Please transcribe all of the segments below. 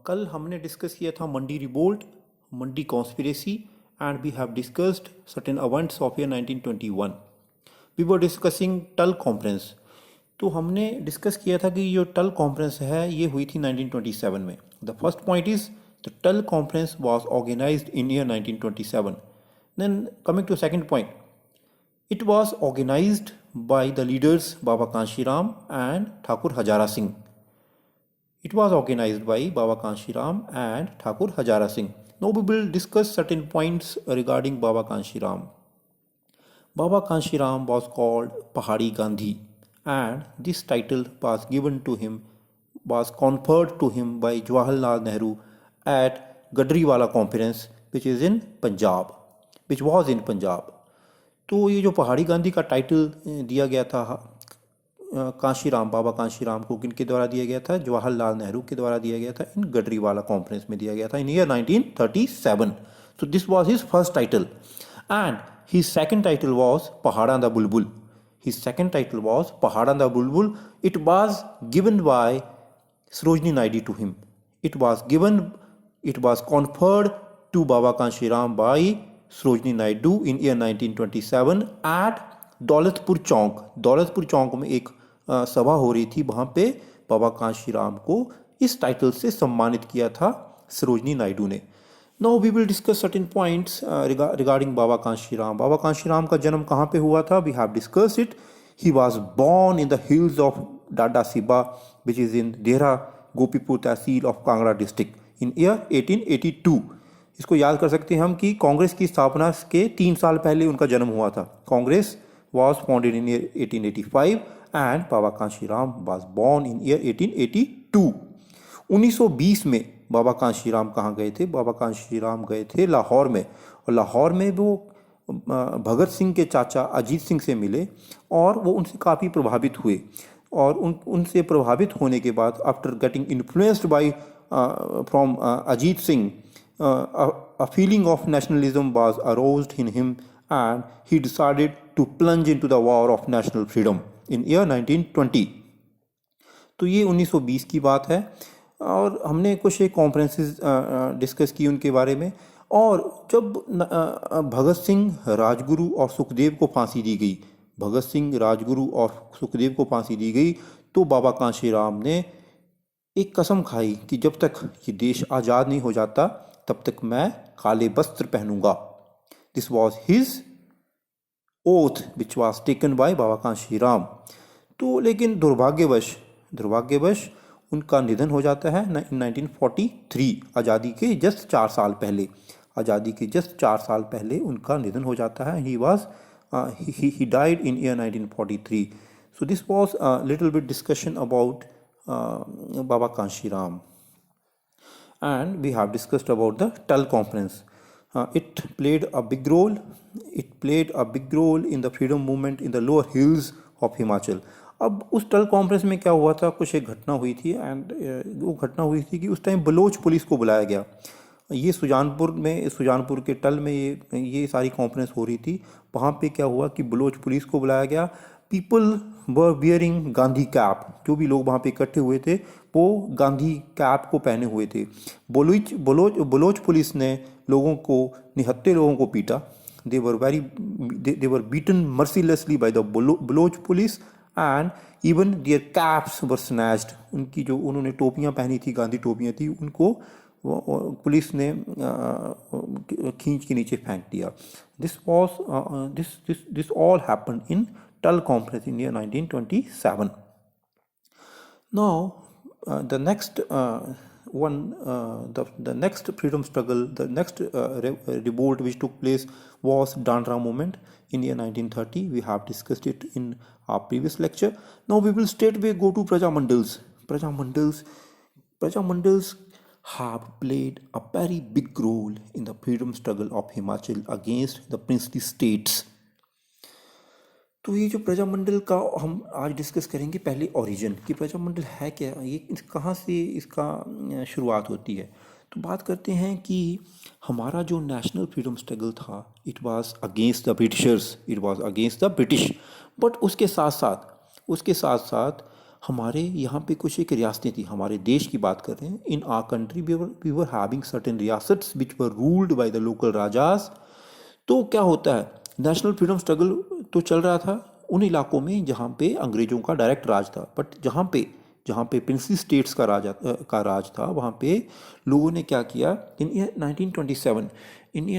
कल हमने डिस्कस किया था Mandi revolt, Mandi conspiracy and we have discussed certain events of year 1921. We were discussing Tal conference. तो हमने डिस्कस किया था कि जो टल कॉन्फ्रेंस है ये हुई थी 1927 में. The first point is the Tal conference was organized in year 1927. Then coming to second point, it was organized by the leaders Baba Kanshiram and Thakur Hajara Singh. It was organized by Baba Kanshiram and Thakur Hajara Singh. Now we will discuss certain points regarding Baba Kanshiram. Baba Kanshiram was called Pahari Gandhi, and this title was given to him, was conferred to him by Jawaharlal Nehru at Gadriwala Conference, which is in Punjab, which was in Punjab. तो ये जो पहाड़ी गांधी का title दिया गया था कांशीराम, बाबा कांशीराम को किनके द्वारा दिया गया था? जवाहरलाल नेहरू के द्वारा दिया गया था. इन गडरीवाला कॉन्फ्रेंस में दिया गया था in year 1937. So this was his first title and his second title was Pahada da Bulbul. His second title was Pahada da Bulbul. It was given by Sarojini Naidu to him. It was conferred to Baba Kanshiram by Sarojini Naidu in year 1927 at Daulatpur Chowk. Daulatpur Chowk में एक सभा हो रही थी, वहाँ पे बाबा कांशीराम को इस टाइटल से सम्मानित किया था सरोजनी नायडू ने. Now we will discuss certain points regarding Baba Kanshiram. Baba Kanshiram का जन्म कहाँ पे हुआ था? We have discussed it. He was born in the hills of Dada Siba which is in Dehra Gopipur tehsil of Kangra district in year 1882. इसको याद कर सकते हैं हम कि कांग्रेस की स्थापना के 3 साल पहले उनका जन्म हुआ था. Congress was founded in year 1885 and Baba Kanshiram was born in year 1882. 1920 में बाबा कांशीराम कहाँ गए थे? बाबा कांशीराम गए थे लाहौर में, और लाहौर में वो भगत सिंह के चाचा अजीत सिंह से मिले और वो उनसे काफ़ी प्रभावित हुए. और उनसे प्रभावित होने के बाद after getting influenced by from Ajit Singh, a feeling of nationalism was aroused in him and he decided to plunge into the war of national freedom in year 1920. तो ये 1920 की बात है और हमने कुछ एक कॉन्फ्रेंसेस डिस्कस की उनके बारे में. और जब भगत सिंह, राजगुरु और सुखदेव को फांसी दी गई, भगत सिंह, राजगुरु और सुखदेव को फांसी दी गई, तो बाबा कांशीराम ने एक कसम खाई कि जब तक ये देश आज़ाद नहीं हो जाता तब तक मैं काले वस्त्र पहनूंगा. This was his oath which was taken by Baba Kanshiram. तो लेकिन दुर्भाग्यवश उनका निधन हो जाता है 1943. आज़ादी के जस्ट 4 साल पहले उनका निधन हो जाता है. He died in year 1943. So this was little bit discussion about Baba Kanshiram. And we have discussed about the TUL conference. It played a big role. In the freedom movement in the lower hills of Himachal. अब उस टल conference में क्या हुआ था? कुछ एक घटना हुई थी एंड वो घटना हुई थी कि उस टाइम बलोच पुलिस को बुलाया गया. ये सुजानपुर के टल में ये सारी कॉन्फ्रेंस हो रही थी. वहाँ पे क्या हुआ कि बलोच पुलिस को बुलाया गया. People were wearing Gandhi cap. जो भी लोग वहाँ पे इकट्ठे हुए थे वो गांधी कैप को पहने हुए थे. बलोच पुलिस ने निहत्थे लोगों को पीटा. They were beaten mercilessly by the Baloch police and even their caps were snatched. उनकी जो उन्होंने टोपियाँ पहनी थी, गांधी टोपियाँ थी, उनको पुलिस ने खींच के नीचे फेंक दिया. This all happened in TUL conference in year 1927. Now, the next freedom struggle, the next revolt which took place was Dandra movement in year 1930. We have discussed it in our previous lecture. Now we will straightway go to Praja Mandals. Praja Mandals have played a very big role in the freedom struggle of Himachal against the princely states. तो ये जो प्रजामंडल का हम आज discuss करेंगे. पहले origin कि प्रजामंडल है क्या, ये कहाँ से इसका शुरुआत होती है. तो बात करते हैं कि हमारा जो नेशनल फ्रीडम स्ट्रगल था, it was against the British. But उसके साथ साथ हमारे यहाँ पे कुछ एक रियासतें थी, हमारे देश की बात कर रहे हैं। In our country we were having certain riyasats which were ruled by the local rajas. तो क्या होता है, नेशनल फ्रीडम स्ट्रगल तो चल रहा था उन इलाकों में जहाँ पे अंग्रेजों का डायरेक्ट राज था, बट जहाँ पे प्रिंसली स्टेट्स का राज था, वहाँ पे लोगों ने क्या किया, इन ईयर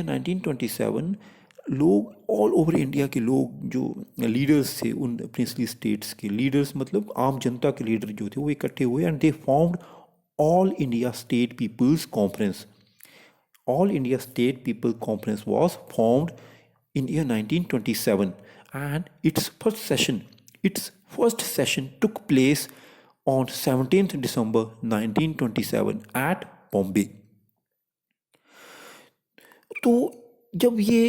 1927 लोग ऑल ओवर इंडिया के लोग जो लीडर्स थे, उन प्रिंसली स्टेट्स के लीडर्स मतलब आम जनता के लीडर जो थे, वो इकट्ठे हुए and they formed all India state people's conference. All India State People Conference was formed in year 1927, and its first session took place on 17th December 1927 at Bombay. तो जब ये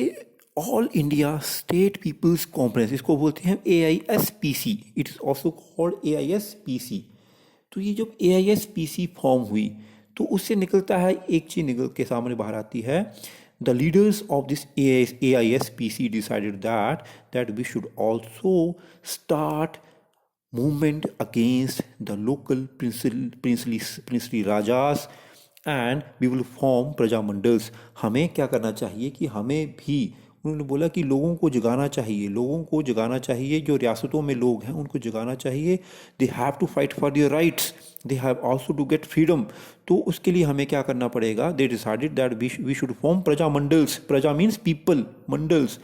all India state people's conference, इसको बोलते हैं AISPC, it is also called AISPC। तो ये जब AISPC form हुई तो उससे निकलता है एक चीज़ निकल के सामने बाहर आती है। The leaders of this AISPC decided that we should also start movement against the local princely rajas and we will form prajamandals. हमें क्या करना चाहिए कि हमें भी, उन्होंने बोला कि लोगों को जगाना चाहिए, जो रियासतों में लोग हैं उनको जगाना चाहिए। They have to fight for their rights, they have also to get freedom. तो उसके लिए हमें क्या करना पड़ेगा, they decided that we should form prajamandals. Praja means people, mandals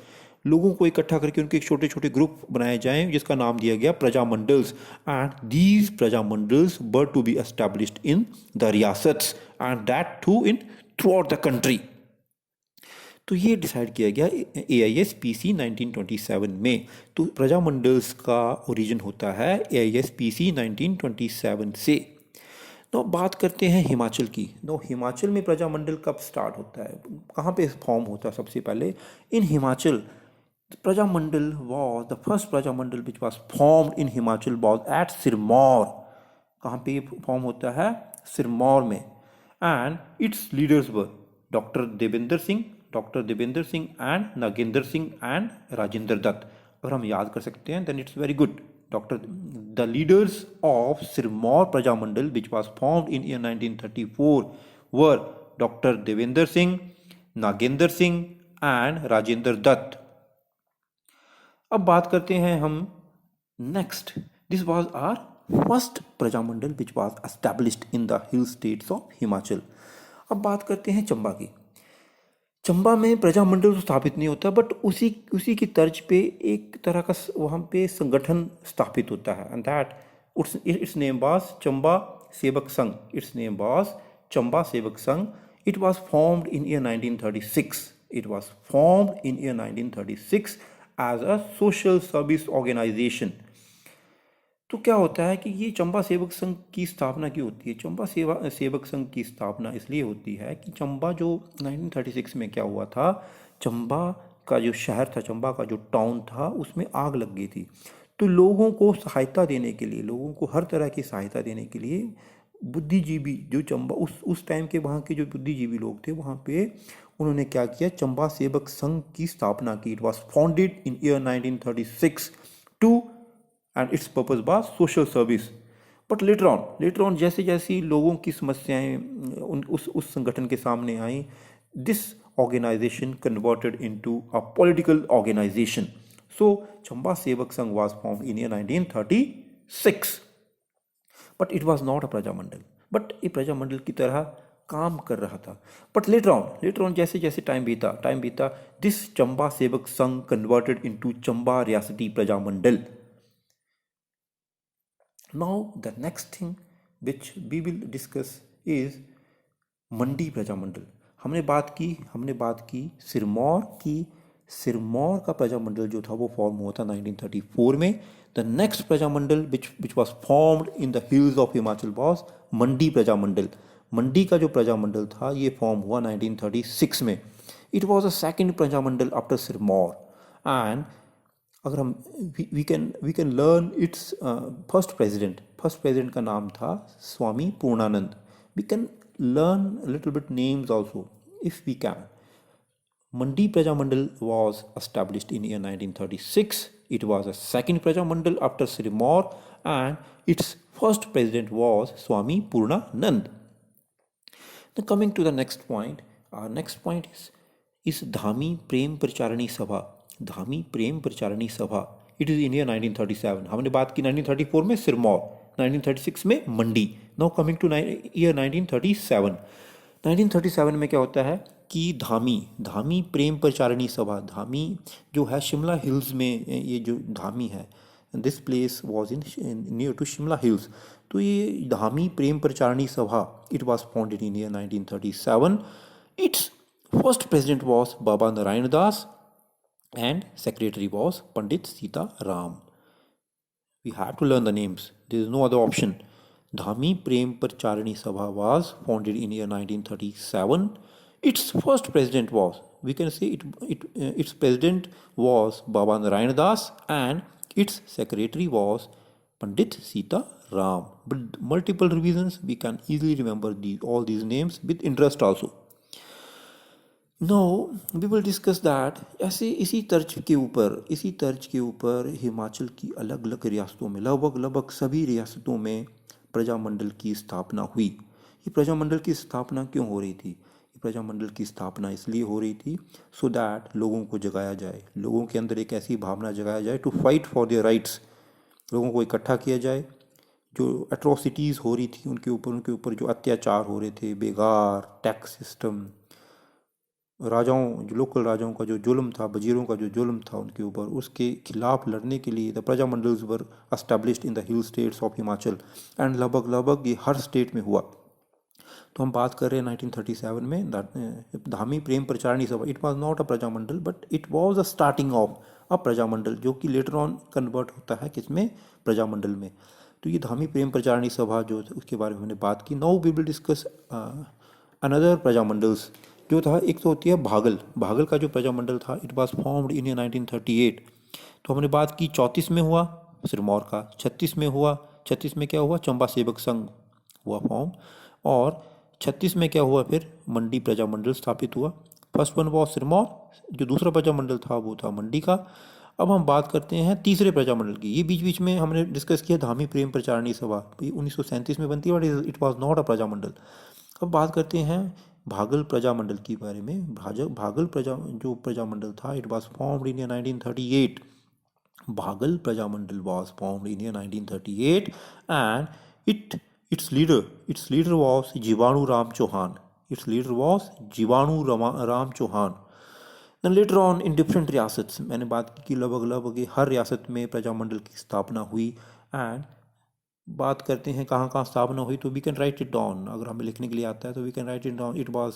लोगों को इकट्ठा करके उनके छोटे छोटे ग्रुप बनाए जाएं, जिसका नाम दिया गया prajamandals. And these prajamandals were to be established in the riyasats and that too in throughout the country. तो ये डिसाइड किया गया AISPC 1927 में। तो प्रजामंडल्स का ओरिजिन होता है AISPC 1927 से। तो बात करते हैं हिमाचल की। तो हिमाचल में प्रजामंडल कब स्टार्ट होता है, कहाँ पे फॉर्म होता है? सबसे पहले इन Himachal Prajamandal was the first Prajamandal which was formed in Himachal was at Sirmaur। कहाँ पे फॉर्म होता है? सिरमौर में। And its leaders were doctor Devendra Singh and Nagendra Singh and Rajendra Dutt. अगर हम याद कर सकते हैं then it's very good. The leaders of Sirmaur Prajamandal which was formed in year 1934 were doctor Devendra Singh, Nagendra Singh and Rajendra Dutt. अब बात करते हैं हम next. This was our first Prajamandal which was established in the hill states of Himachal. अब बात करते हैं चंबा की। चंबा में प्रजामंडल तो स्थापित नहीं होता, बट उसी की तर्ज पे एक तरह का वहाँ पे संगठन स्थापित होता है and that its name was Chamba Sevak Sangh. It was formed in year 1936 as a social service organisation. तो क्या होता है कि ये चंबा सेवक संघ की स्थापना क्यों होती है? चंबा सेवक संघ की स्थापना इसलिए होती है कि चंबा जो 1936 में क्या हुआ था, चंबा का जो शहर था, चंबा का जो टाउन था, उसमें आग लग गई थी। तो लोगों को सहायता देने के लिए, लोगों को हर तरह की सहायता देने के लिए बुद्धिजीवी जो चंबा उस टाइम के वहाँ के जो बुद्धिजीवी लोग थे, वहाँ पे उन्होंने क्या किया, चंबा सेवक संघ की स्थापना की। It was founded in year 1936 to and its purpose was social service. But later on जैसे जैसे लोगों की समस्याएं उस संगठन के सामने आई, this organization converted into a political organization. So Chamba Sevak Sangh was formed in year 1936, but it was not a prajamandal, but ये प्रजामंडल की तरह काम कर रहा था। बट लेटर ऑन जैसे जैसे टाइम बीता दिस चंबा सेवक संघ converted into Chamba Riyasati prajamandal. Now the next thing which we will discuss is Mandi prajamandal. हमने बात की सिरमौर का प्रजामंडल जो था वो फॉर्म हुआ था 1934 में। The next prajamandal which was formed in the hills of Himachal was Mandi prajamandal. Mandi का जो प्रजामंडल था ये फॉर्म हुआ 1936 में। It was a second prajamandal after Sirmaur. And अगर हम we can learn its first president का नाम था Swami Purnanand. We can learn a little bit names also if we can. Mandi Prajamandal was established in year 1936. It was a second Prajamandal after Sirmaur and its first president was Swami Purnanand. Now coming to the next point, our next point is Dhami Prem Pracharni Sabha. Dhami Prem Pracharni Sabha, it is in year 1937. हमने बात की 1934 में सिरमौर, 1936 में Mandi. Now coming to year 1937. 1937 में क्या होता है कि धामी प्रेम प्रचारणी सभा. धामी जो है शिमला हिल्स में, ये जो धामी है, this place was in near to Shimla hills. तो ये Dhami Prem Pracharni Sabha, it was founded in year 1937. Its first president was Baba Narayan Das and secretary was Pandit Sita Ram. We have to learn the names. There is no other option. Dhami Prem Pracharani Sabha was founded in year 1937. Its first president was, we can say its president was Baba Narayan Das and its secretary was Pandit Sita Ram. But multiple revisions, we can easily remember all these names with interest also. Now we will discuss that. ऐसे इसी तर्ज के ऊपर हिमाचल की अलग अलग रियासतों में, लगभग सभी रियासतों में प्रजामंडल की स्थापना हुई. ये प्रजामंडल की स्थापना क्यों हो रही थी? ये प्रजामंडल की स्थापना इसलिए हो रही थी सो दैट लोगों को जगाया जाए, लोगों के अंदर एक ऐसी भावना जगाया जाए to fight for their rights. लोगों को इकट्ठा किया जाए. जो एट्रोसिटीज़ हो रही थी उनके ऊपर जो अत्याचार हो रहे थे, बेगार, टैक्स सिस्टम, जो लोकल राजाओं का जो जुल्म था, वजीरों का जो जुल्म था उनके ऊपर, उसके खिलाफ लड़ने के लिए the prajamandals were established in the hill states of Himachal and लगभग ये हर स्टेट में हुआ. तो हम बात कर रहे हैं 1937 में Dhami Prem Pracharni Sabha. It was not a prajamandal but it was a starting of a Prajamandal, जो कि लेटर ऑन कन्वर्ट होता है किसमें? प्रजामंडल में. तो ये धामी प्रेम प्रचारणी सभा जो उसके बारे में हमने बात की. Now we will discuss another prajamandals जो था. एक तो होती है भागल का जो प्रजामंडल था, इट वाज फॉर्म्ड इन 1938. तो हमने बात की 34 में हुआ सिरमौर का, 36 में हुआ, 36 में क्या हुआ? चंबा सेवक संघ हुआ फॉर्म, और 36 में क्या हुआ? फिर मंडी प्रजामंडल स्थापित हुआ. फर्स्ट वन वॉज सिरमौर, जो दूसरा प्रजामंडल था वो था मंडी का. अब हम बात करते हैं तीसरे प्रजामंडल की. ये बीच में हमने डिस्कस किया धामी प्रेम प्रचारणी सभा, 1937 में बनती है but it was not a Prajamandal. अब बात करते हैं भागल प्रजामंडल के बारे में. जो प्रजामंडल था, इट वाज फॉर्म्ड इन 1938. भागल Prajamandal was formed in 1938 and its leader was जीवाणु Ram Chauhan. Then later on in different रियासत, मैंने बात की कि लगभग हर रियासत में प्रजामंडल की स्थापना हुई. एंड बात करते हैं कहाँ कहाँ स्थापना हुई, तो we can write it down. अगर हमें लिखने के लिए आता है तो we can write it down. It was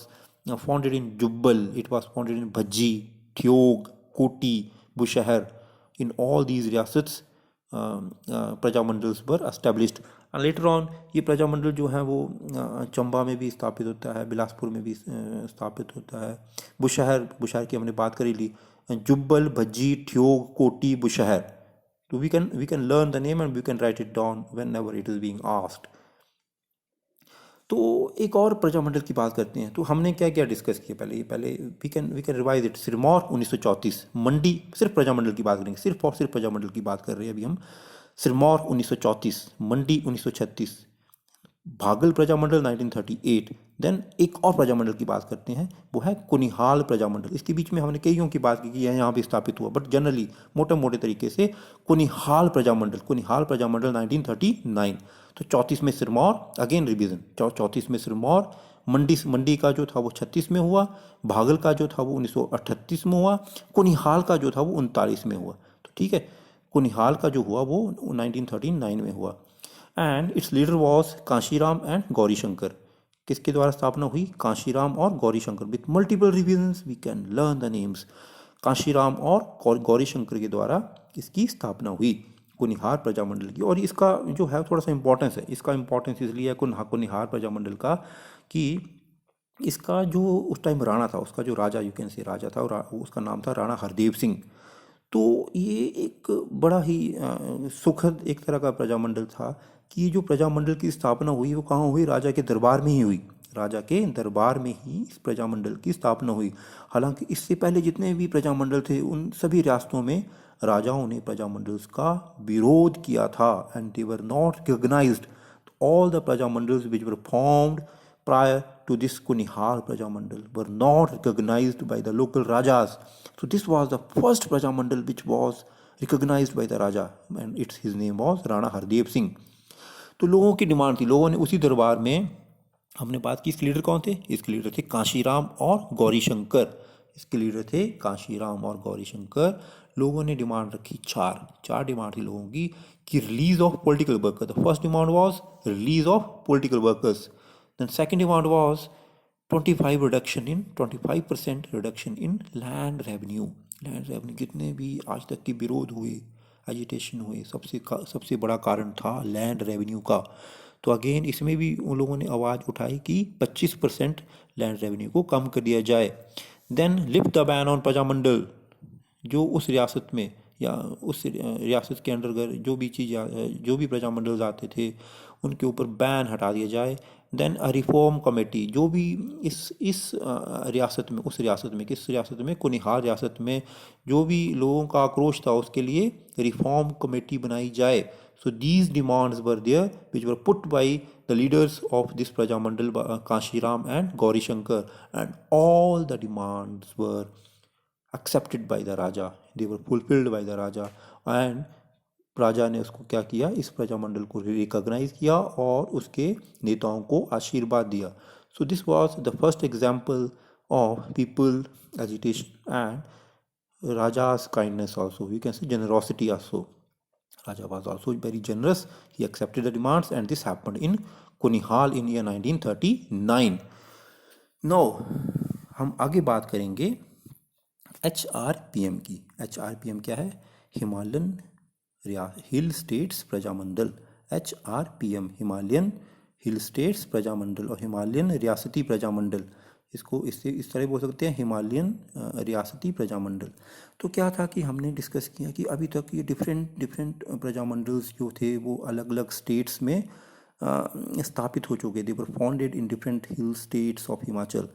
founded in Jubbal, it was founded in Bhajji, Theog, Koti, Bushahr. In all these riyasats prajamandals were established. And later on ये प्रजामंडल जो है वो चंबा में भी स्थापित होता है, बिलासपुर में भी स्थापित होता है. बुशहर की हमने बात करी ली. Jubbal, Bhajji, Theog, Koti, Bushahr. So we can learn the name and we can write it down whenever it is being asked. तो एक और प्रजामंडल की बात करते हैं. तो हमने क्या क्या डिस्कस किया पहले we can revise it. Sirmaur 1934, Mandi सिर्फ प्रजामंडल की बात करेंगे, सिर्फ और सिर्फ प्रजामंडल की बात कर रहे हैं अभी हम. सिरमौर 1934, मंडी 1936, भागल प्रजामंडल 1938. देन एक और प्रजामंडल की बात करते हैं, वो है कुनिहाल प्रजामंडल. इसके बीच में हमने कईयों की बात की कि यहाँ भी स्थापित हुआ, बट जनरली मोटे तरीके से कुनिहाल प्रजामंडल 1939. तो 34 में सिरमौर, अगेन रिवीजन, 34 में सिरमौर. मंडी का जो था वो 36 में हुआ, भागल का जो था वो 1938 में हुआ, कुनिहाल का जो था वो 39 में हुआ. तो ठीक है, कुनिहाल का जो हुआ वो 1939 में हुआ. And its leader was Kanshiram and Gaurishankar. किसके द्वारा स्थापना हुई? कांशीराम और Gaurishankar. With multiple revisions we can learn the names. Kanshiram और गौरीशंकर के द्वारा इसकी स्थापना हुई कुनिहार प्रजामंडल की. और इसका जो है थोड़ा सा इंपॉर्टेंस है. इसका इंपॉर्टेंस इसलिए है कुनिहार प्रजामंडल का कि इसका जो उस टाइम राणा था, उसका जो राजा, यू कैन से राजा था, उसका नाम था राणा हरदेव सिंह. तो ये एक बड़ा ही सुखद एक तरह का प्रजामंडल था कि जो प्रजामंडल की स्थापना हुई वो कहाँ हुई? राजा के दरबार में ही हुई. राजा के दरबार में ही इस प्रजामंडल की स्थापना हुई. हालांकि इससे पहले जितने भी प्रजामंडल थे उन सभी रियासतों में राजाओं ने प्रजामंडल्स का विरोध किया था and they were not recognised. All the Prajamandals which were formed prior to this Kunihal Prajamandal were not recognized by the local Rajas. So this was the first Prajamandal which was recognized by the Raja, and his name was Rana Hardev Singh. तो लोगों की demand थी, लोगों ने उसी दरबार में, हमने बात की इसके लीडर कौन थे, इसके लीडर थे कांशीराम और गौरीशंकर. इसके लीडर थे कांशीराम और गौरीशंकर. लोगों ने डिमांड रखी चार डिमांड थी लोगों की कि release of political worker. The first demand was release of political workers. Then second demand was 25% reduction in land revenue. Land revenue जितने भी आज तक के विरोध हुए, एजिटेशन हुए, सबसे बड़ा कारण था लैंड रेवेन्यू का. तो अगेन इसमें भी उन लोगों ने आवाज़ उठाई कि 25% लैंड रेवेन्यू को कम कर दिया जाए. Then lift the ban on Prajamandal. जो उस रियासत में या उस रियासत के अंडर जो भी प्रजामंडल आते थे उनके ऊपर बैन हटा दिया जाए. देन अ रिफॉर्म कमेटी, जो भी इस रियासत में, किस रियासत में, कुनिहाल रियासत में जो भी लोगों का आक्रोश था उसके लिए रिफॉर्म कमेटी बनाई जाए. So these demands were there which were put by the leaders of this Prajamandal, Kanshiram and Gaurishakar, and all the demands were accepted by the Raja. They were fulfilled by the Raja, and राजा ने उसको क्या किया, इस प्रजामंडल को recognise किया और उसके नेताओं को आशीर्वाद दिया. So this was the first example of people agitation and raja's kindness also. We can say generosity also. Raja was also very generous. He accepted the demands, and this happened in Kunihal in year 1939. Now हम आगे बात करेंगे HRPM की. HRPM क्या है? Himalayan हिल states Prajamandal. HRPM Himalayan हिल states Prajamandal और Himalayan रियासती प्रजामंडल. इसको इस तरह बोल सकते हैं, हिमालयन रियासती प्रजामंडल. तो क्या था कि हमने डिस्कस किया कि अभी तक ये डिफरेंट प्रजामंडल्स जो थे वो अलग अलग स्टेट्स में स्थापित हो चुके. They were founded in different hill states of Himachal,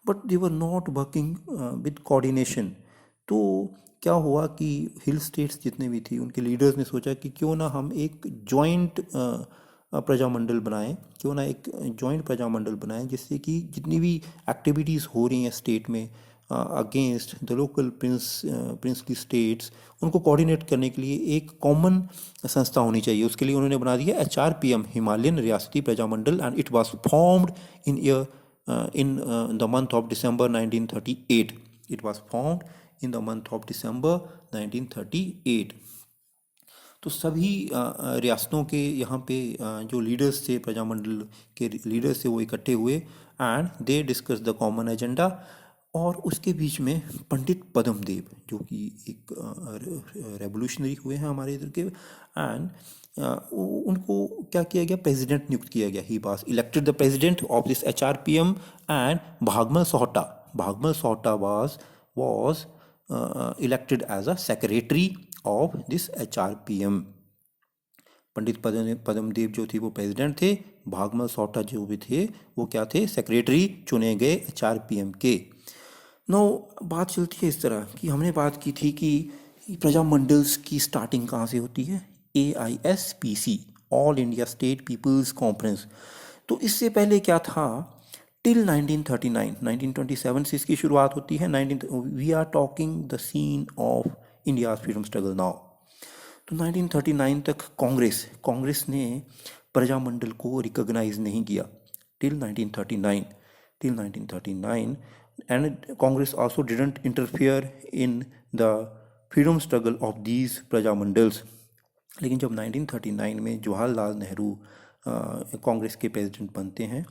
but they were not working with coordination. तो क्या हुआ कि हिल स्टेट्स जितने भी थी उनके लीडर्स ने सोचा कि क्यों ना हम एक जॉइंट प्रजामंडल बनाएं, जिससे कि जितनी भी एक्टिविटीज़ हो रही हैं स्टेट में against the local princely states, उनको कोऑर्डिनेट करने के लिए एक कॉमन संस्था होनी चाहिए. उसके लिए उन्होंने बना दिया HRPM हिमालयन रियासती Prajamandal, and it was formed in the month of December 1938. It was formed in the month of December 1938. तो सभी रियासतों के यहाँ पे जो लीडर्स थे, प्रजामंडल के लीडर्स थे, वो इकट्ठे हुए and they discuss the common agenda. और उसके बीच में पंडित पद्मदेव जो कि एक रेवोल्यूशनरी हुए हैं हमारे इधर के, एंड उनको क्या किया गया, प्रेसिडेंट नियुक्त किया गया. He was elected the president of this HRPM, एंड Bhagmal Sohta was elected as a secretary of this HRPM. Pandit Padmdev जो थे वो प्रेसिडेंट थे, भागमल सोहटा जो भी थे वो क्या थे, सेक्रेटरी चुने गए HRPM के. नो बात चलती है इस तरह कि हमने बात की थी कि प्रजामंडल्स की स्टार्टिंग कहाँ से होती है, AISPC, all India state people's conference. तो इससे पहले क्या था, टिल 1927 से इसकी शुरुआत होती है. We are talking the scene of India freedom struggle now. तो 1939 तक कांग्रेस ने प्रजामंडल को रिकॉग्नाइज नहीं किया till 1939, and Congress also didn't interfere in the freedom struggle of these prajamandals. लेकिन जब 1939 में जवाहरलाल नेहरू कांग्रेस के प्रेसिडेंट बनते हैं,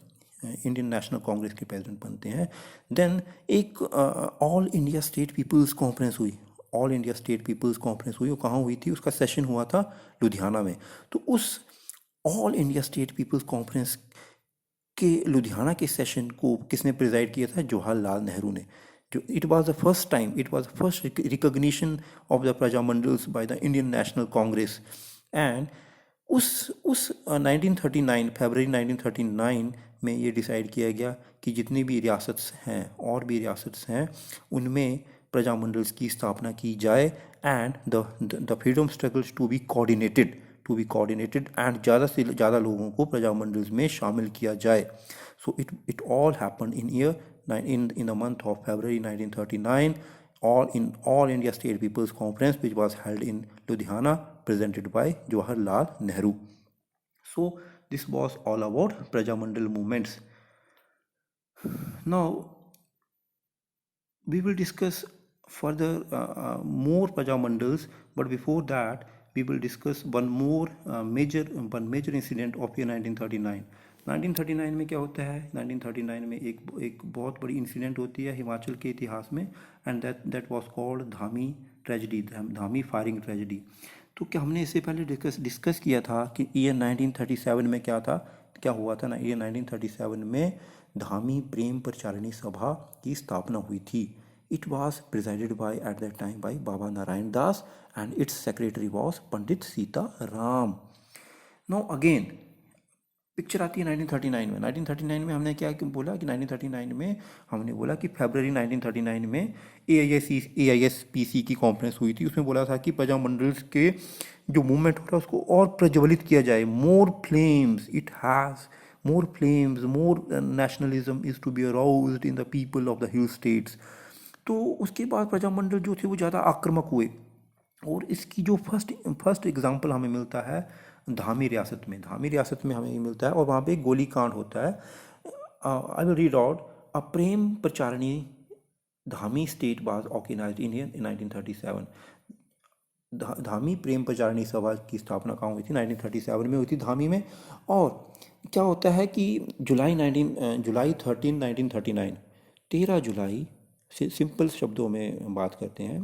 इंडियन नेशनल कांग्रेस के प्रेसिडेंट बनते हैं, देन एक all India state people's conference हुई. वो कहाँ हुई थी, उसका सेशन हुआ था लुधियाना में. तो उस all India state people's conference के लुधियाना के सेशन को किसने प्रिजाइड किया था, जवाहरलाल नेहरू ने. जो it was the first recognition of the prajamandals by the Indian National Congress. And उस 1939 फरवरी 1939 में ये डिसाइड किया गया कि जितनी भी रियासत हैं उनमें प्रजामंडल्स की स्थापना की जाए and the freedom struggles to be coordinated and ज़्यादा से ज़्यादा लोगों को प्रजामंडल्स में शामिल किया जाए. So it all happen in the month of February 1939, all India State People's Conference, which was held in Ludhiana, presented by Jawaharlal Nehru. So this was all about Prajamandal movements. Now we will discuss further more Prajamandals, but before that we will discuss one major incident of year 1939. 1939 में क्या होता है? 1939 में एक बहुत बड़ी incident होती है हिमाचल के इतिहास में, and that was called Dhami tragedy, Dhami firing tragedy. तो क्या हमने इससे पहले डिस्कस किया था कि ईयर 1937 में क्या हुआ था ना. ईयर 1937 में धामी प्रेम प्रचारिणी सभा की स्थापना हुई थी. It was presided by at that time by Baba Narayan Das and its secretary was Pandit Sita Ram. Now again picture आती है 1939 में. 1939 में हमने क्या बोला कि 1939 में हमने बोला कि फरवरी 1939 में AISPC की कॉन्फ्रेंस हुई थी. उसमें बोला था कि प्रजामंडल्स के जो मूवमेंट हो रहा है उसको और प्रज्वलित किया जाए. More flames, more nationalism is to be aroused in the people of the hill states. तो उसके बाद प्रजामंडल जो थे वो ज़्यादा आक्रामक हुए, और इसकी जो फर्स्ट एग्जाम्पल हमें मिलता है धामी रियासत में हमें ये मिलता है, और वहाँ पे गोली कांड होता है. I will read out. A Prem Pracharini Dhami state was organized in 1937. Dhami Prem Pracharini Sabha की स्थापना कहाँ हुई थी? 1937 में हुई थी धामी में. और क्या होता है कि जुलाई 13 1939, 13 जुलाई से सिंपल शब्दों में बात करते हैं,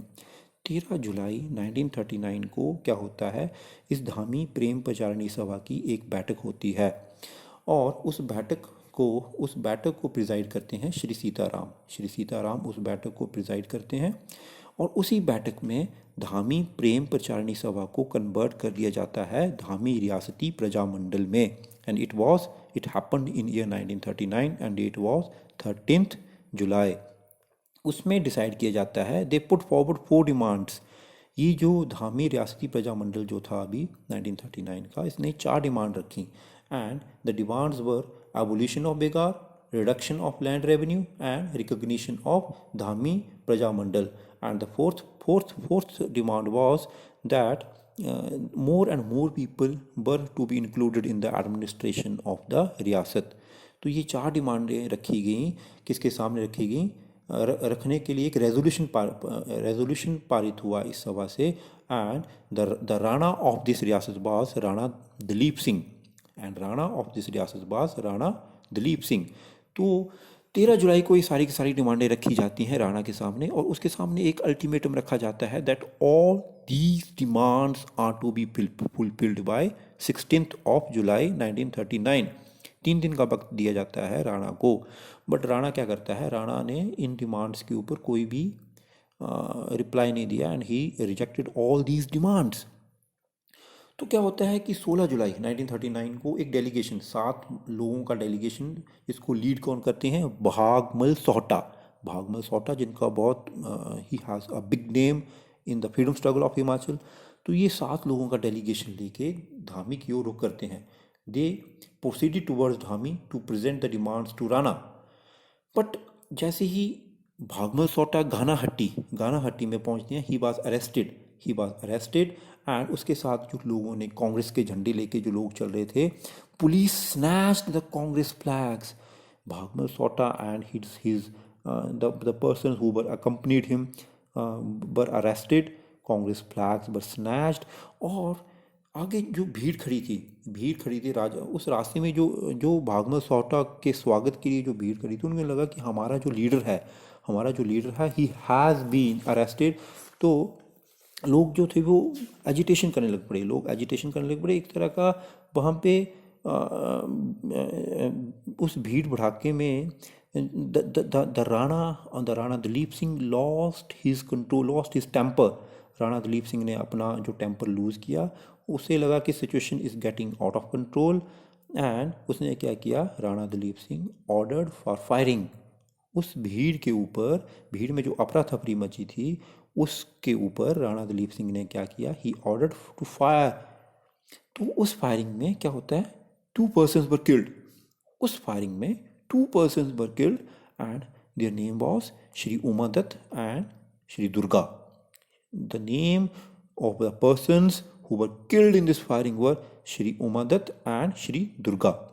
13 जुलाई 1939 को क्या होता है, इस धामी प्रेम प्रचारिणी सभा की एक बैठक होती है, और उस बैठक को प्रिजाइड करते हैं श्री सीताराम उस बैठक को प्रिजाइड करते हैं. और उसी बैठक में धामी प्रेम प्रचारिणी सभा को कन्वर्ट कर दिया जाता है धामी रियासती प्रजामंडल में. And it happened in year 1939 and date was 13 July. उसमें डिसाइड किया जाता है, दे पुट फॉरवर्ड 4 डिमांड्स. ये जो धामी रियासती प्रजामंडल जो था अभी 1939 का, इसने 4 डिमांड रखी. And the demands were abolition of begar, reduction of land revenue and recognition of Dhami prajamandal. And the fourth demand was that more and more people were to be included in the administration of the रियासत. तो ये 4 डिमांडें रखी गई. किसके सामने रखी गई? रखने के लिए एक रेजोल्यूशन पारित हुआ इस सभा से. And the Rana of this रियासत वाज राणा दलीप सिंह. तो 13 जुलाई को ये सारी की सारी डिमांडें रखी जाती हैं राणा के सामने, और उसके सामने एक अल्टीमेटम रखा जाता है that all these demands are to be fulfilled by 16 July 1939. 3 दिन का वक्त दिया जाता है राणा को. बट राणा क्या करता है? राणा ने इन डिमांड्स के ऊपर कोई भी रिप्लाई नहीं दिया, and he rejected all these demands. तो क्या होता है कि 16 जुलाई 1939 को एक डेलीगेशन, 7 लोगों का डेलीगेशन, इसको लीड कौन करते हैं? भागमल सोहटा, जिनका बहुत he has a big name in the freedom struggle of Himachal. तो ये 7 लोगों का डेलीगेशन लेके धामी की ओर रुख करते हैं. They proceeded towards Dhami to present the demands to Rana. But जैसे ही भागमल सोहटा गानाहट्टी में पहुंचते हैं, ही वॉज अरेस्टेड. एंड उसके साथ जो लोगों ने कांग्रेस के झंडे लेके जो लोग चल रहे थे, police snatched the Congress flags. Bhagmal Sohta and the person who were accompanied him were arrested. Congress flags were snatched. और आगे जो भीड़ खड़ी थी राजा, उस रास्ते में जो भागमल सोहटा के स्वागत के लिए जो भीड़ खड़ी थी, उन्हें लगा कि हमारा जो लीडर है ही हैज़ बीन अरेस्टेड. तो लोग जो थे वो एजिटेशन करने लग पड़े. एक तरह का वहाँ पे उस भीड़ भड़ाके में the Rana Dalip Singh lost his temper. Rana Dalip Singh ने अपना जो टेम्पर लूज़ किया. उसे लगा कि situation is getting out of control, and उसने क्या किया? Rana Dalip Singh ordered for firing. उस भीड़ के ऊपर, भीड़ में जो अफरा तफरी मची थी उसके ऊपर राणा दलीप सिंह ने क्या किया, ही ऑर्डर्ड टू फायर। तो उस फायरिंग में क्या होता है, 2 persons वर किल्ड। उस फायरिंग में 2 persons were killed and their name was Shri Uma Dutt and Shri Durga. The name of the persons who were killed in this firing were Shri Uma Dutt and Shri Durga.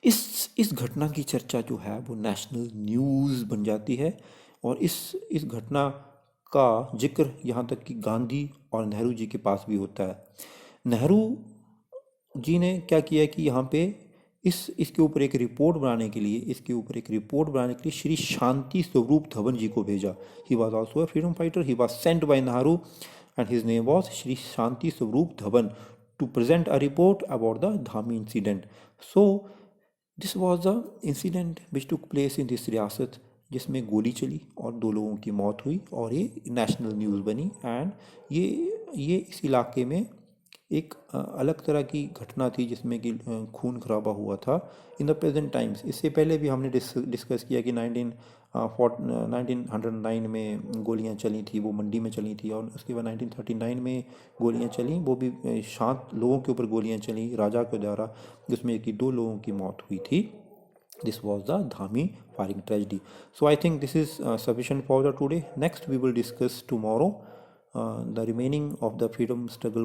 इस घटना की चर्चा जो है वो नेशनल न्यूज़ बन जाती है, और इस घटना का जिक्र यहाँ तक कि गांधी और नेहरू जी के पास भी होता है। नेहरू जी ने क्या किया कि यहाँ पे इसके ऊपर एक रिपोर्ट बनाने के लिए श्री शांति स्वरूप धवन जी को भेजा। He was also a freedom fighter. He was sent by Nehru and his name was Shri Shanti Swaroop Dhawan to present a report about the Dhami incident. So this was the incident which took place in this riyasat, जिसमें गोली चली और 2 लोगों की मौत हुई और ये नेशनल न्यूज़ बनी। एंड ये इस इलाके में एक अलग तरह की घटना थी जिसमें कि खून खराबा हुआ था इन द प्रेजेंट टाइम्स। इससे पहले भी हमने डिस्कस किया कि 1909 में गोलियां चली थी, वो मंडी में चली थी, और उसके बाद 1939 में गोलियां चली, वो भी शांत लोगों के ऊपर गोलियां चली राजा के द्वारा, जिसमें कि 2 लोगों की मौत हुई थी। This was the Dhami firing tragedy. So I think this is sufficient for the today. Next we will discuss tomorrow the remaining of the freedom struggle